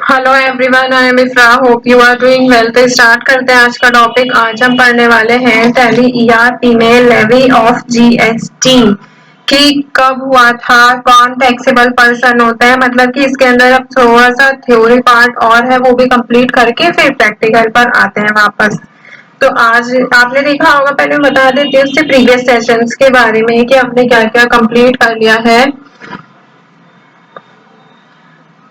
Hello everyone, I am Ifra. Hope you are doing well. तो start करते हैं आज का टॉपिक। आज हम पढ़ने वाले हैं टैली ईआरपी में लेवी ऑफ जीएसटी कि कब हुआ था, कौन टैक्सेबल पर्सन होता है। मतलब कि इसके अंदर अब थोड़ा सा थ्योरी पार्ट और है, वो भी कंप्लीट करके फिर प्रैक्टिकल पर आते हैं वापस। तो आज आपने देखा होगा, पहले मैं बता देती हूँ उससे प्रीवियस सेशंस के बारे में कि आपने क्या क्या कंप्लीट कर लिया है।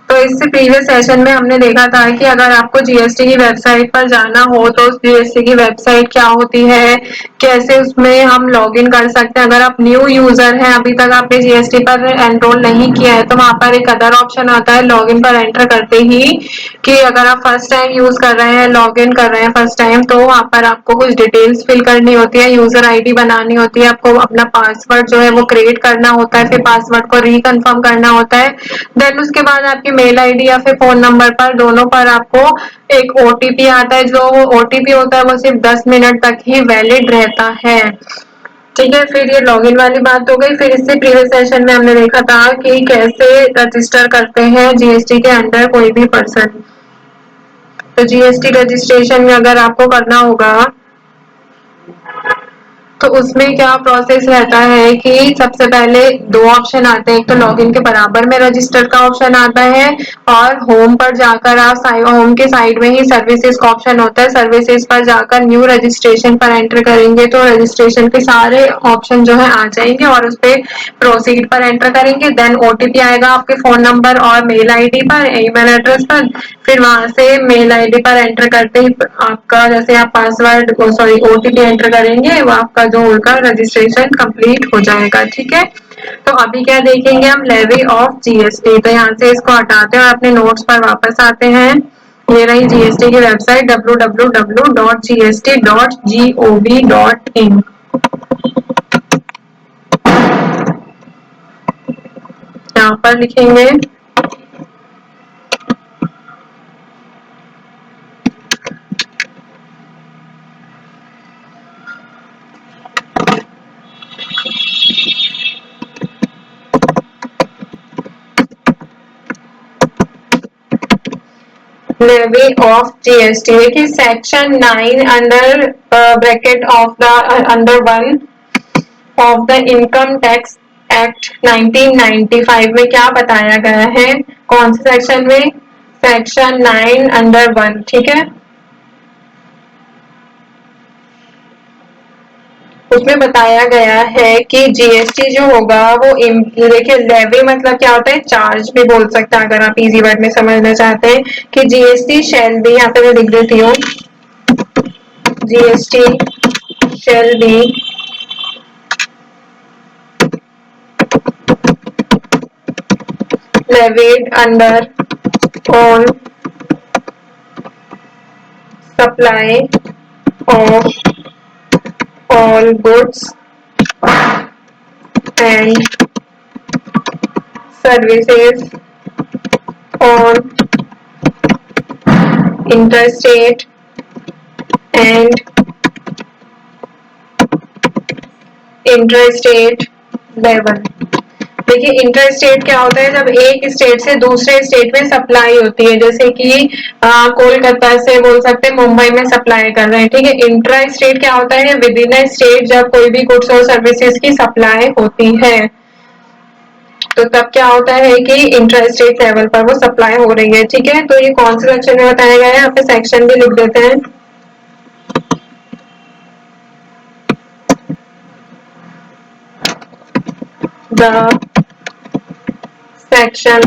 तो इससे प्रीवियस सेशन में हमने देखा था कि अगर आपको जीएसटी की वेबसाइट पर जाना हो तो उस जीएसटी की वेबसाइट क्या होती है, कैसे उसमें हम लॉगिन कर सकते हैं। अगर आप न्यू यूजर हैं, अभी तक आपने जीएसटी पर एनरोल नहीं किया है, तो वहां पर एक अदर ऑप्शन आता है लॉगिन पर एंटर करते ही कि अगर आप फर्स्ट टाइम यूज कर रहे हैं, लॉगिन कर रहे हैं फर्स्ट टाइम, तो वहां पर आपको कुछ डिटेल्स फिल करनी होती है, यूजर आईडी बनानी होती है, आपको अपना पासवर्ड जो है वो क्रिएट करना होता है, फिर पासवर्ड को रिकन्फर्म करना होता है। देन उसके बाद आपकी मेल आईडी या फिर फोन नंबर पर, दोनों पर आपको एक ओटीपी आता है। जो ओटीपी होता है वो सिर्फ 10 मिनट तक ही वैलिड रहता है। ठीक है, फिर ये लॉगिन वाली बात हो गई। फिर इससे प्रीवियस सेशन में हमने देखा था कि कैसे रजिस्टर करते हैं जीएसटी के अंडर कोई भी पर्सन। तो जीएसटी रजिस्ट्रेशन में अगर आपको करना होगा तो उसमें क्या प्रोसेस रहता है कि सबसे पहले दो ऑप्शन आते हैं। एक तो लॉगिन के बराबर में रजिस्टर का ऑप्शन आता है, और होम पर जाकर आप होम के साइड में ही सर्विसेज का ऑप्शन होता है। सर्विसेज पर जाकर न्यू रजिस्ट्रेशन पर एंटर करेंगे तो रजिस्ट्रेशन के सारे ऑप्शन जो है आ जाएंगे, और उस पर प्रोसीड पर एंटर करेंगे। देन ओटीपी आएगा आपके फोन नंबर और मेल आईडी पर, ईमेल एड्रेस पर। फिर वहां से मेल आईडी पर एंटर करते ही आपका, जैसे आप पासवर्ड सॉरी ओटीपी एंटर करेंगे, वो आपका जो होगा रजिस्ट्रेशन कंप्लीट हो जाएगा। ठीक है, तो अभी क्या देखेंगे हम, लेवी ऑफ जीएसटी। तो यहाँ से इसको हटाते हैं और अपने नोट्स पर वापस आते हैं। ये रही जीएसटी की वेबसाइट www.gst.gov.in। यहाँ पर लिखेंगे levy of GST। देखिए section 9 under bracket of the under 1 of the income tax act 1995 में क्या बताया गया है, कौन से सेक्शन में, सेक्शन 9 अंडर 1। ठीक है, उसमें बताया गया है कि जीएसटी जो होगा वो, देखिए लेवी मतलब क्या होता है, चार्ज भी बोल सकते हैं अगर आप इजी वर्ड में समझना चाहते हैं। कि जीएसटी शैल बी, यहाँ पे मैं लिख देती हूँ, GST shall be levied under on supply of all goods and services on interstate and interstate level. देखिए इंटरस्टेट क्या होता है, जब एक स्टेट से दूसरे स्टेट में सप्लाई होती है, जैसे कि कोलकाता से बोल सकते हैं मुंबई में सप्लाई कर रहे हैं। ठीक है, इंट्रा स्टेट क्या होता है, विद इन स्टेट जब कोई भी गुड्स और सर्विसेज की सप्लाई होती है, तो तब क्या होता है कि इंटर स्टेट लेवल पर वो सप्लाई हो रही है। ठीक है, तो ये कौन से सेक्शन में बताया गया है, यहाँ पे सेक्शन भी लिख देते हैं। द सेक्शन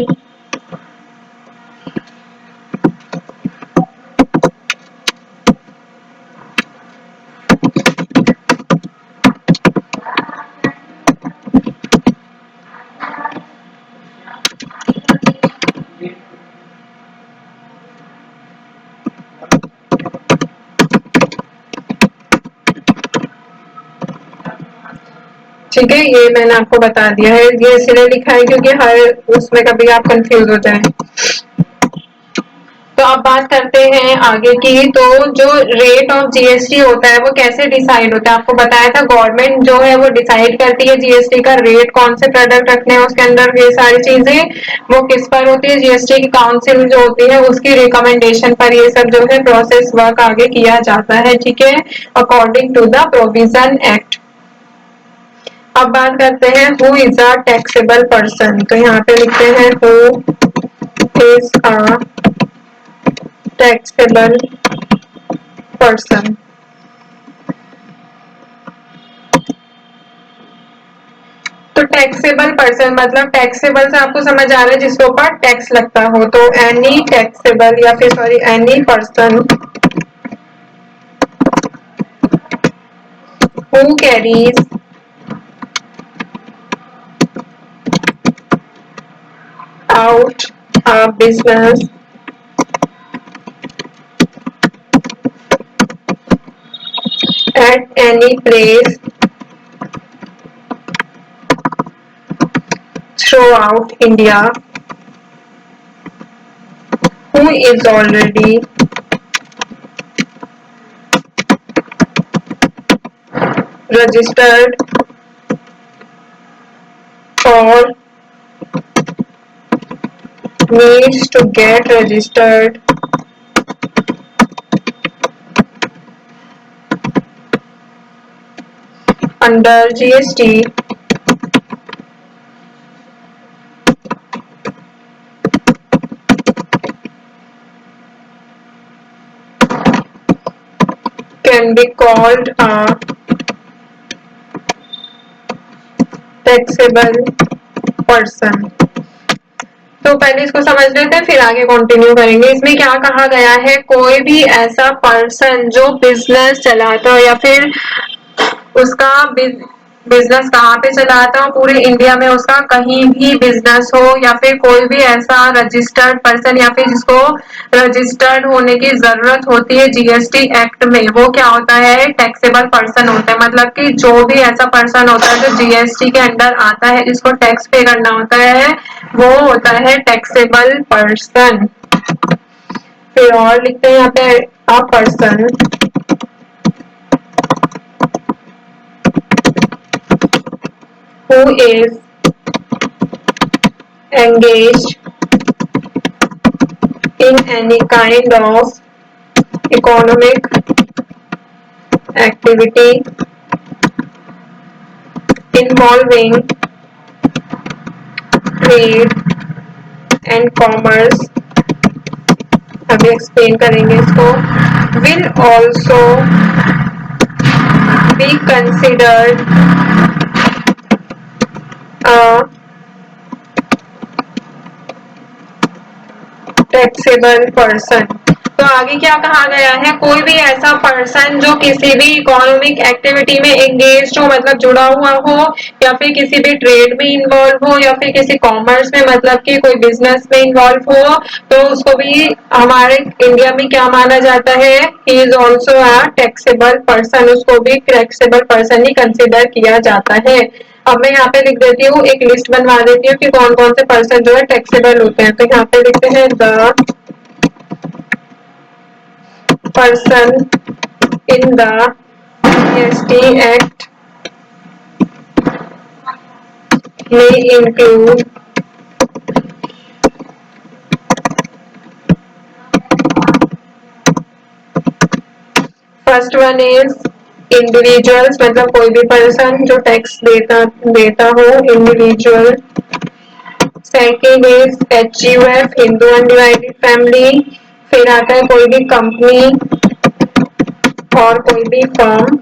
ठीक है, ये मैंने आपको बता दिया है, ये इसलिए लिखा है क्योंकि हर उसमें कभी आप कंफ्यूज हो जाए। तो अब बात करते हैं आगे की। तो जो रेट ऑफ जीएसटी होता है वो कैसे डिसाइड होता है? आपको बताया था गवर्नमेंट जो है वो डिसाइड करती है जीएसटी का रेट, कौन से प्रोडक्ट रखने हैं उसके अंदर, ये सारी चीजें वो किस पर होती है? जीएसटी की काउंसिल जो होती है उसकी रिकमेंडेशन पर ये सब जो है प्रोसेस वर्क आगे किया जाता है, ठीक है, according to the provision act. अब बात करते हैं who is a taxable person. तो यहाँ पे लिखते हैं who is a taxable person. तो टैक्सेबल पर्सन मतलब टैक्सेबल से आपको समझ आ रहा है जिसके ऊपर टैक्स लगता हो। तो एनी टैक्सेबल या फिर sorry any person who carries out a business at any place throughout India who is already registered or needs to get registered under GST can be called a taxable person। तो पहले इसको समझ लेते हैं फिर आगे कंटिन्यू करेंगे। इसमें क्या कहा गया है? कोई भी ऐसा पर्सन जो बिजनेस चलाता हो या फिर उसका बिजनेस कहाँ पे चलाता हो, पूरे इंडिया में उसका कहीं भी बिजनेस हो, या फिर कोई भी ऐसा रजिस्टर्ड पर्सन या फिर जिसको रजिस्टर्ड होने की जरूरत होती है जीएसटी एक्ट में, वो क्या होता है? टैक्सेबल पर्सन होता है। मतलब कि जो भी ऐसा पर्सन होता है जो जीएसटी के अंडर आता है, जिसको टैक्स पे करना होता है, वो होता है टैक्सेबल पर्सन। फिर और लिखते हैं यहाँ पे a person who is engaged in any kind of economic activity involving trade and commerce, अभी एक्सप्लेन करेंगे इसको, will also be considered a taxable person. तो आगे क्या कहा गया है? कोई भी ऐसा पर्सन जो किसी भी इकोनॉमिक एक्टिविटी में एंगेज हो, मतलब जुड़ा हुआ हो, या फिर किसी भी ट्रेड में इन्वॉल्व हो, या फिर किसी कॉमर्स में मतलब कि कोई बिजनेस में इन्वॉल्व हो, तो उसको भी हमारे इंडिया में क्या माना जाता है? He is also a taxable person. उसको भी टैक्सेबल पर्सन ही कंसिडर किया जाता है। अब मैं यहाँ पे लिख देती हूँ, एक लिस्ट बनवा देती हूँ कि कौन कौन से पर्सन जो है टैक्सेबल होते हैं। तो यहाँ पे लिखते हैं the person in the GST act may include first one is individuals, मतलब कोई भी पर्सन जो टैक्स देता हो, individual. Second is HUF, Hindu undivided family. फिर आता है कोई भी कंपनी और कोई भी फर्म,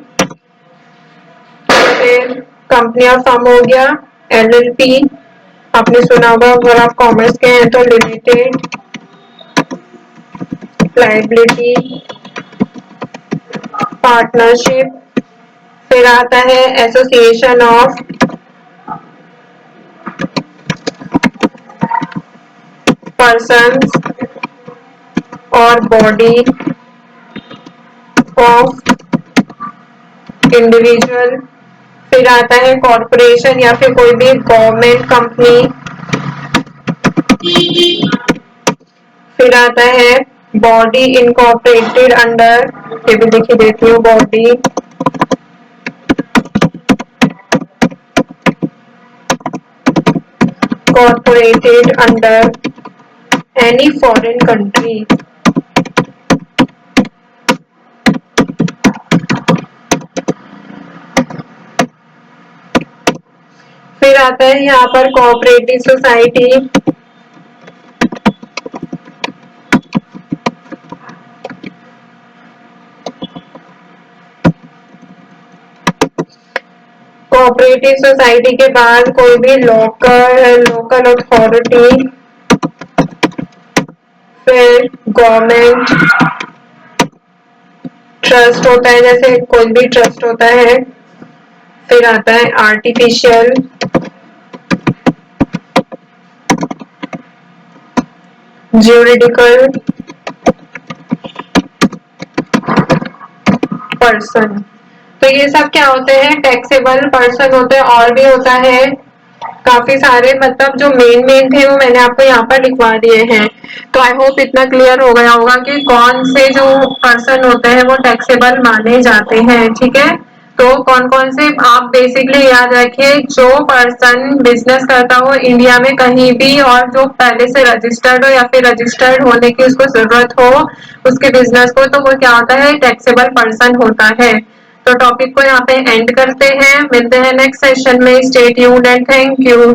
फिर कंपनी और फर्म हो गया। एलएलपी आपने सुना होगा, अगर आप कॉमर्स के हैं तो लिमिटेड लाइबिलिटी पार्टनरशिप। फिर आता है एसोसिएशन ऑफ पर्सन्स और बॉडी ऑफ इंडिविजुअल। फिर आता है कॉरपोरेशन या फिर कोई भी गवर्नमेंट कंपनी। फिर आता है बॉडी इनकॉर्पोरेटेड अंडर, ये भी लिख देती हूँ, body corporated under any foreign country. फिर आता है यहाँ पर कोऑपरेटिव सोसाइटी, कोऑपरेटिव सोसाइटी के बाद कोई भी लोकल अथॉरिटी, फिर गवर्नमेंट, ट्रस्ट होता है, जैसे कोई भी ट्रस्ट होता है। फिर आता है आर्टिफिशियल, ज्यूरिडिकल पर्सन। तो ये सब क्या होते हैं, टैक्सेबल पर्सन होते हैं। और भी होता है काफी सारे, मतलब जो मेन थे वो मैंने आपको यहाँ पर लिखवा दिए हैं। तो आई होप इतना क्लियर हो गया होगा कि कौन से जो पर्सन होते हैं वो टैक्सेबल माने जाते हैं। ठीक है, तो कौन कौन से आप बेसिकली याद रखिए, जो पर्सन बिजनेस करता हो इंडिया में कहीं भी, और जो पहले से रजिस्टर्ड हो या फिर रजिस्टर्ड होने की उसको जरूरत हो उसके बिजनेस को, तो वो क्या होता है, टैक्सेबल पर्सन होता है। तो टॉपिक को यहाँ पे एंड करते हैं, मिलते हैं नेक्स्ट सेशन में। Stay tuned and thank you.